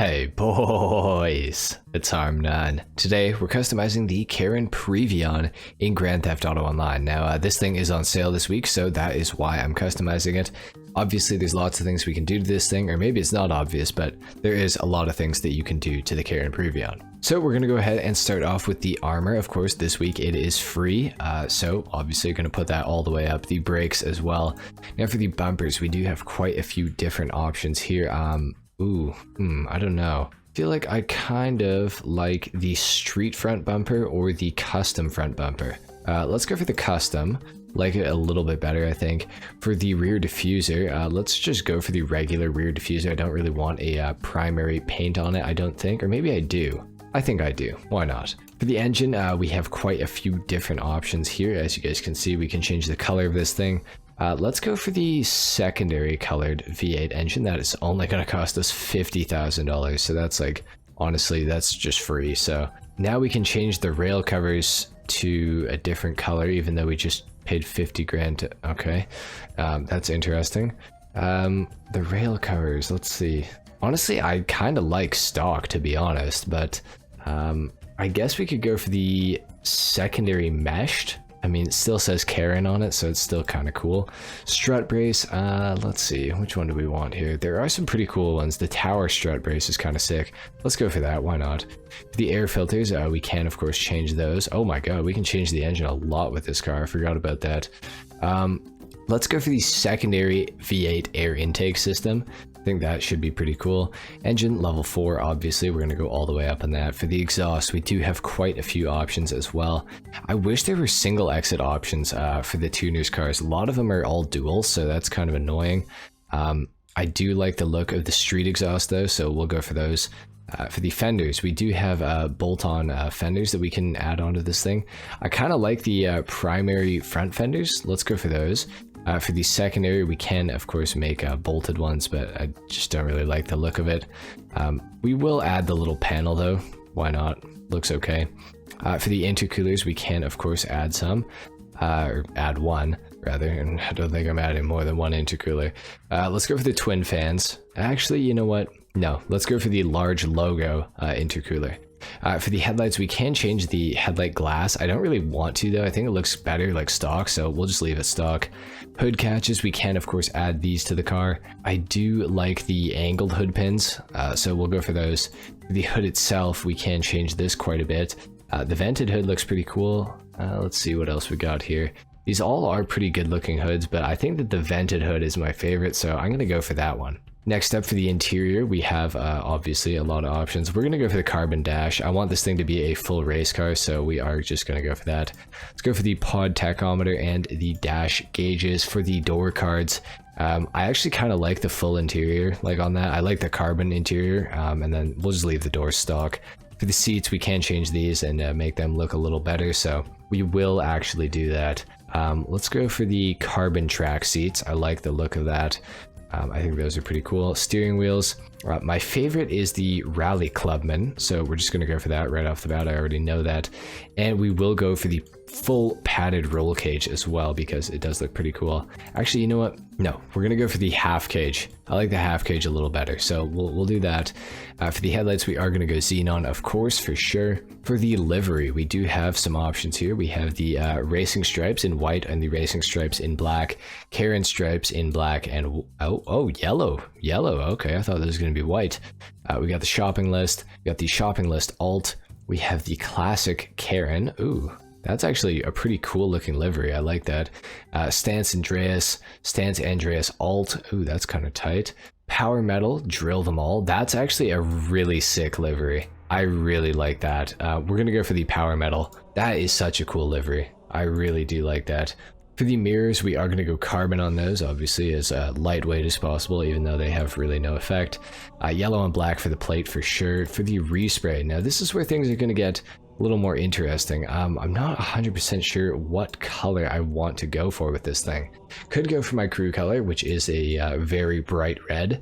Hey boys, it's HarmNone. Today we're customizing the Karin Previon in Grand Theft Auto Online. Now this thing is on sale this week, so that is why I'm customizing it. Obviously there's lots of things we can do to this thing, or maybe it's not obvious, but there is a lot of things that you can do to the Karin Previon. So we're going to go ahead and start off with the armor. Of course, this week it is free, so obviously you're going to put that all the way up. The brakes as well. Now for the bumpers, we do have quite a few different options here. I don't know. I feel like I kind of like the street front bumper or the custom front bumper. Let's go for the custom. Like it a little bit better, I think. For the rear diffuser, let's just go for the regular rear diffuser. I don't really want a primary paint on it, I don't think. Or maybe I do. I think I do. Why not? For the engine, we have quite a few different options here. As you guys can see, we can change the color of this thing. Let's go for the secondary colored V8 engine. That is only going to cost us $50,000. So that's like, honestly, that's just free. So now we can change the rail covers to a different color, even though we just paid 50 grand. Okay. That's interesting. The rail covers, let's see. Honestly, I kind of like stock, to be honest, but I guess we could go for the secondary meshed. I mean, it still says Karin on it, so it's still kind of cool. Strut brace, let's see, which one do we want here? There are some pretty cool ones. The tower strut brace is kind of sick. Let's go for that, why not? For the air filters, we can, of course, change those. Oh my god, we can change the engine a lot with this car. I forgot about that. Let's go for the secondary V8 air intake system. I think that should be pretty cool. Engine level 4, obviously we're going to go all the way up on that. For the exhaust, we do have quite a few options as well. I wish there were single exit options for the tuners cars. A lot of them are all dual, so that's kind of annoying. I do like the look of the street exhaust though, so we'll go for those. For the fenders, we do have bolt-on fenders that we can add onto this thing. I kind of like the primary front fenders. Let's go for those. For the secondary, we can, of course, make bolted ones, but I just don't really like the look of it. We will add the little panel, though. Why not? Looks okay. For the intercoolers, we can, of course, add some. Or add one, rather, and I don't think I'm adding more than one intercooler. Let's go for the twin fans. Actually, you know what? No, let's go for the large logo intercooler. For the headlights, we can change the headlight glass. I don't really want to, though. I think it looks better like stock, so we'll just leave it stock. Hood catches, we can, of course, add these to the car. I do like the angled hood pins, so we'll go for those. For the hood itself, we can change this quite a bit. The vented hood looks pretty cool. Let's see what else we got here. These all are pretty good looking hoods, but I think that the vented hood is my favorite, so I'm going to go for that one. Next up for the interior, we have obviously a lot of options. We're going to go for the carbon dash. I want this thing to be a full race car, so we are just going to go for that. Let's go for the pod tachometer and the dash gauges. For the door cards, I actually kind of like the full interior, like on that. I like the carbon interior, and then we'll just leave the doors stock. For the seats, we can change these and make them look a little better, so we will actually do that. Let's go for the carbon track seats. I like the look of that. I think those are pretty cool. Steering wheels. My favorite is the Rally Clubman, so we're just going to go for that right off the bat. I already know that. And we will go for the full padded roll cage as well, because it does look pretty cool. Actually, you know what? No, we're going to go for the half cage. I like the half cage a little better, so we'll do that. For the headlights, we are going to go xenon, of course, for sure. For the livery, we do have some options here. We have the racing stripes in white and the racing stripes in black, Karin stripes in black, and yellow. Okay, I thought this was going to be white. We got the shopping list. We got the shopping list alt. We have the classic Karin. Ooh, that's actually a pretty cool looking livery. I like that. Stance Andreas alt. Ooh, that's kind of tight. Power metal, drill them all. That's actually a really sick livery. I really like that. We're gonna go for the power metal. That is such a cool livery. I really do like that. For the mirrors, we are going to go carbon on those, obviously, as lightweight as possible, even though they have really no effect. Yellow and black for the plate for sure. For the respray, now this is where things are going to get a little more interesting. I'm not 100% sure what color I want to go for with this thing. Could go for my crew color, which is a very bright red.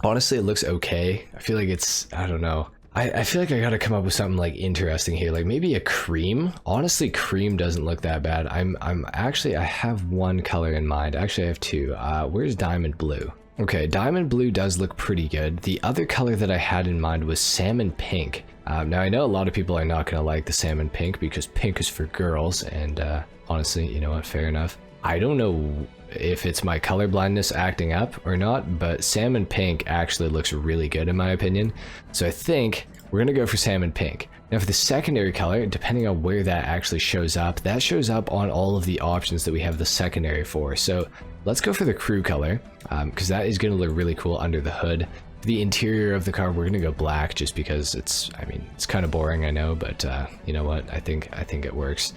Honestly, it looks okay. I feel like it's, I don't know. I feel like I gotta come up with something like interesting here, like maybe a cream. Honestly, cream doesn't look that bad. I'm actually, I have one color in mind. Actually, I have two. Where's diamond blue? Okay, diamond blue does look pretty good. The other color that I had in mind was salmon pink. Now I know a lot of people are not going to like the salmon pink because pink is for girls, and honestly, you know what, fair enough. I don't know if it's my color blindness acting up or not, but salmon pink actually looks really good in my opinion. So I think we're going to go for salmon pink. Now for the secondary color, depending on where that actually shows up, that shows up on all of the options that we have the secondary for. So let's go for the crew color, because that is going to look really cool under the hood. For the interior of the car, we're going to go black just because it's, I mean, it's kind of boring, I know, but you know what, I think it works.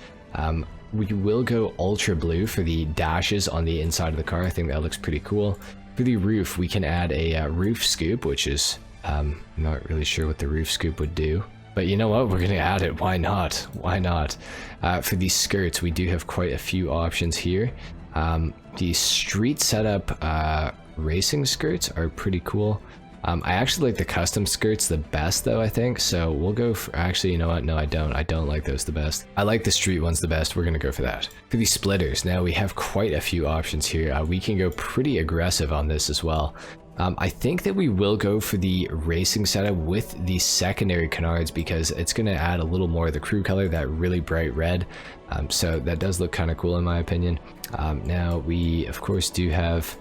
We will go ultra blue for the dashes on the inside of the car. I think that looks pretty cool. For the roof, we can add a roof scoop, which is, I'm not really sure what the roof scoop would do. But you know what, we're going to add it, why not? Why not? For these skirts, we do have quite a few options here. The street setup racing skirts are pretty cool. I actually like the custom skirts the best though, I think, so we'll go for, actually, you know what, no I don't like those the best. I like the street ones the best, we're gonna go for that. For the splitters, now we have quite a few options here. We can go pretty aggressive on this as well. I think that we will go for the racing setup with the secondary canards because it's going to add a little more of the crew color, that really bright red. So that does look kind of cool in my opinion. Now we of course do have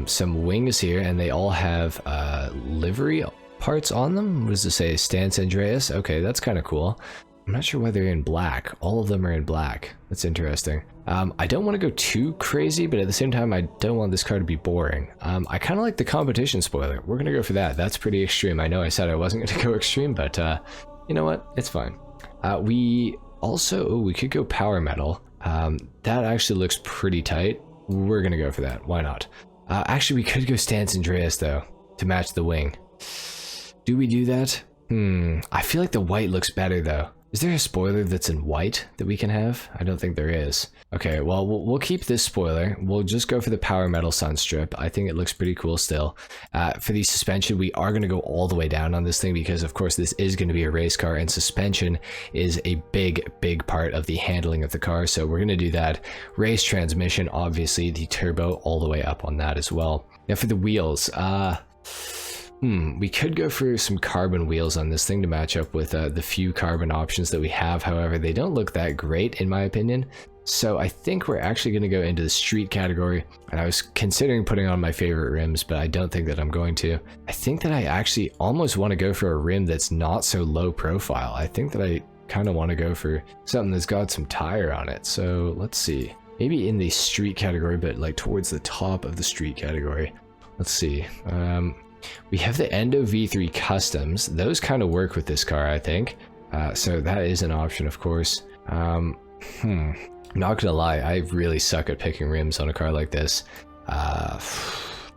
some wings here, and they all have livery parts on them. What does it say? Stance Andreas? Okay, that's kind of cool. I'm not sure why they're in black. All of them are in black. That's interesting. I don't want to go too crazy, but at the same time, I don't want this car to be boring. I kind of like the competition spoiler. We're going to go for that. That's pretty extreme. I know I said I wasn't going to go extreme, but you know what? It's fine. We also, we could go power metal. That actually looks pretty tight. We're going to go for that. Why not? Actually, we could go Stance Andreas, though, to match the wing. Do we do that? I feel like the white looks better, though. Is there a spoiler that's in white that we can have? I don't think there is. Okay, well, we'll keep this spoiler. We'll just go for the power metal sun strip. I think it looks pretty cool still. For the suspension, we are going to go all the way down on this thing because, of course, this is going to be a race car, and suspension is a big part of the handling of the car, so we're going to do that. Race transmission, obviously, the turbo all the way up on that as well. Now, for the wheels, we could go for some carbon wheels on this thing to match up with the few carbon options that we have. However, they don't look that great in my opinion. So I think we're actually going to go into the street category, and I was considering putting on my favorite rims, but I don't think that I'm going to. I think that I actually almost want to go for a rim that's not so low profile. I think that I kind of want to go for something that's got some tire on it. So let's see, maybe in the street category, but like towards the top of the street category. Let's see. We have the Endo V3 Customs. Those kind of work with this car, I think. So that is an option, of course. Not gonna lie, I really suck at picking rims on a car like this.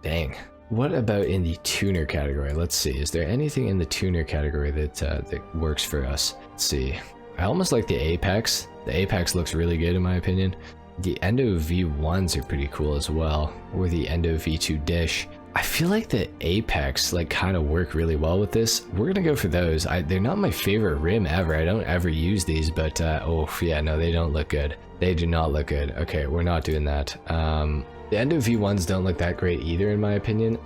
Dang. What about in the tuner category? Let's see. Is there anything in the tuner category that that works for us? Let's see. I almost like the Apex. The Apex looks really good in my opinion. The Endo V1s are pretty cool as well, or the Endo V2 Dish. I feel like the Apex like kind of work really well with this. We're gonna go for those. They're not my favorite rim ever. I don't ever use these, but oh yeah, no, they don't look good. They do not look good. Okay, we're not doing that. The Endo V1s don't look that great either in my opinion.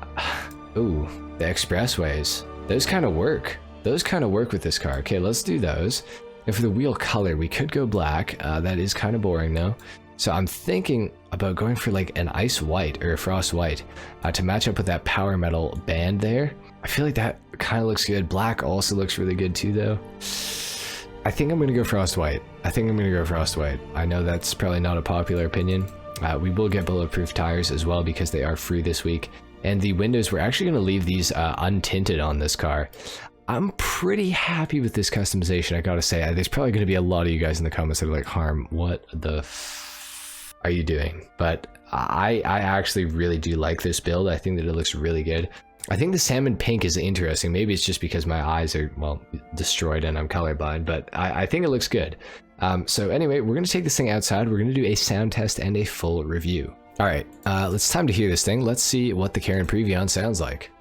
Ooh, the Expressways. Those kind of work. Those kind of work with this car. Okay, let's do those. And for the wheel color, we could go black. That is kind of boring though. So I'm thinking about going for like an ice white or a frost white to match up with that power metal band there. I feel like that kind of looks good. Black also looks really good too though. I think I'm going to go frost white. I know that's probably not a popular opinion. We will get bulletproof tires as well because they are free this week. And the windows, we're actually going to leave these untinted on this car. I'm pretty happy with this customization, I gotta say. There's probably going to be a lot of you guys in the comments that are like, Harm, what the are you doing? But I actually really do like this build. I think that it looks really good. I think the salmon pink is interesting. Maybe it's just because my eyes are, well, destroyed and I'm colorblind, but I think it looks good. So anyway, we're going to take this thing outside. We're going to do a sound test and a full review. All right, it's time to hear this thing. Let's see what the Karin Previon sounds like.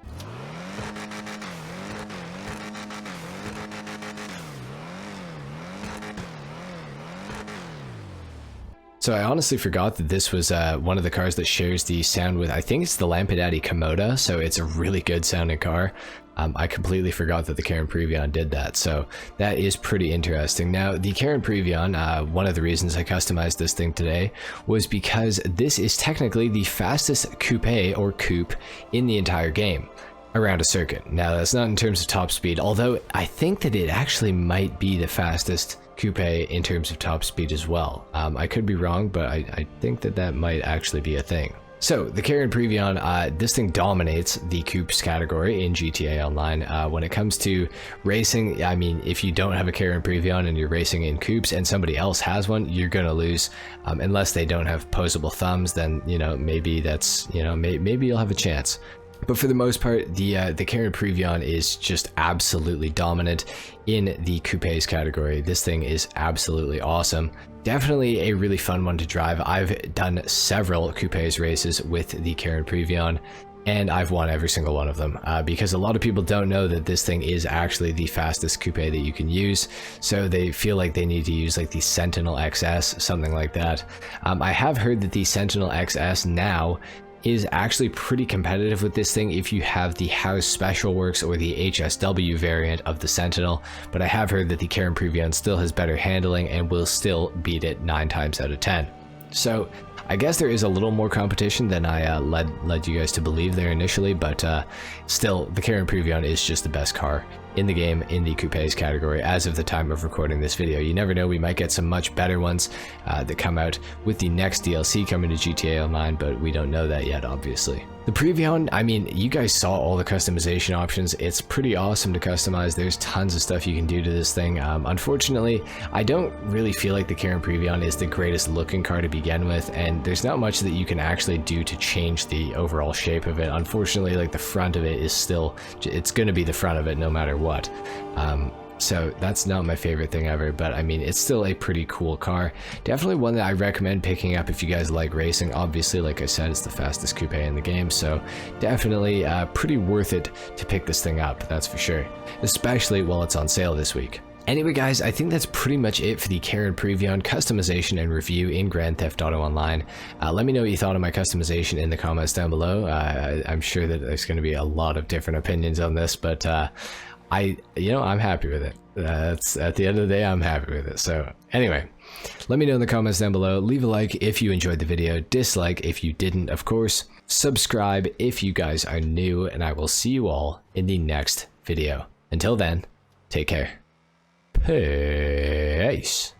So I honestly forgot that this was one of the cars that shares the sound with, I think it's the Lampadaddy Komoda, so it's a really good sounding car. I completely forgot that the Karin Previon did that, so that is pretty interesting. Now, the Karin Previon, one of the reasons I customized this thing today was because this is technically the fastest coupe or coupe in the entire game around a circuit. Now, that's not in terms of top speed, although I think that it actually might be the fastest coupe in terms of top speed as well. I could be wrong, but I think that that might actually be a thing. So, the Karin Previon, this thing dominates the coupes category in GTA Online. When it comes to racing, I mean, if you don't have a Karin Previon and you're racing in coupes and somebody else has one, you're gonna lose. Unless they don't have posable thumbs, then, you know, maybe that's, you know, maybe you'll have a chance. But for the most part, the Karin Previon is just absolutely dominant in the coupes category. This thing is absolutely awesome. Definitely a really fun one to drive. I've done several coupes races with the Karin Previon, and I've won every single one of them because a lot of people don't know that this thing is actually the fastest coupe that you can use, so they feel like they need to use like the Sentinel XS, something like that. I have heard that the Sentinel XS now is actually pretty competitive with this thing if you have the House Special Works or the HSW variant of the Sentinel, but I have heard that the Karin Previon still has better handling and will still beat it 9 times out of 10. So I guess there is a little more competition than I led you guys to believe there initially, but still, the Karin Previon is just the best car in the game in the coupes category as of the time of recording this video. You never know, we might get some much better ones that come out with the next DLC coming to GTA Online, but we don't know that yet, obviously. The Previon, I mean, you guys saw all the customization options. It's pretty awesome to customize. There's tons of stuff you can do to this thing. Unfortunately, I don't really feel like the Karin Previon is the greatest looking car to begin with, and there's not much that you can actually do to change the overall shape of it. Unfortunately, like the front of it is still, it's going to be the front of it no matter what. So that's not my favorite thing ever, but I mean, it's still a pretty cool car. Definitely one that I recommend picking up if you guys like racing. Obviously, like I said, it's the fastest coupe in the game, so definitely pretty worth it to pick this thing up, that's for sure. Especially while it's on sale this week. Anyway guys, I think that's pretty much it for the Karin Previon customization and review in Grand Theft Auto Online. Let me know what you thought of my customization in the comments down below. I'm sure that there's going to be a lot of different opinions on this, but I'm happy with it. That's at the end of the day, I'm happy with it. So anyway, let me know in the comments down below. Leave a like if you enjoyed the video, dislike if you didn't, of course. Subscribe if you guys are new, and I will see you all in the next video. Until then, take care. Peace.